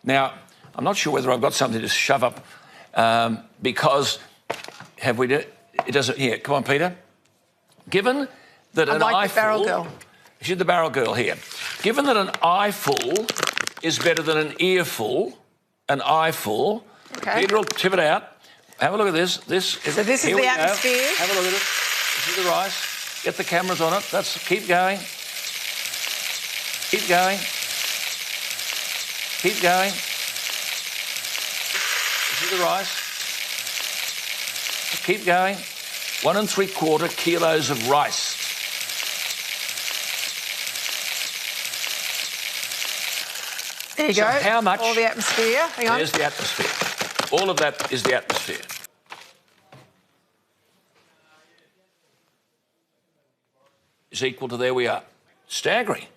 Now, I'm not sure whether I've got something to shove up because have we... It doesn't... Here, come on, Peter. Given that an like eye the barrel full... girl. She's the barrel girl here. Given that an eye full is better than an earful, an eye full, okay. Peter will tip it out. Have a look at this. So this is the atmosphere. Have a look at it. This is the rice. Get the cameras on it. Keep going. Keep going. Keep going. This is the rice. Keep going. 1 3/4 kilos of rice. There you go. How much? All the atmosphere. Hang on. There's the atmosphere. All of that is the atmosphere. Is equal to there we are. Staggering.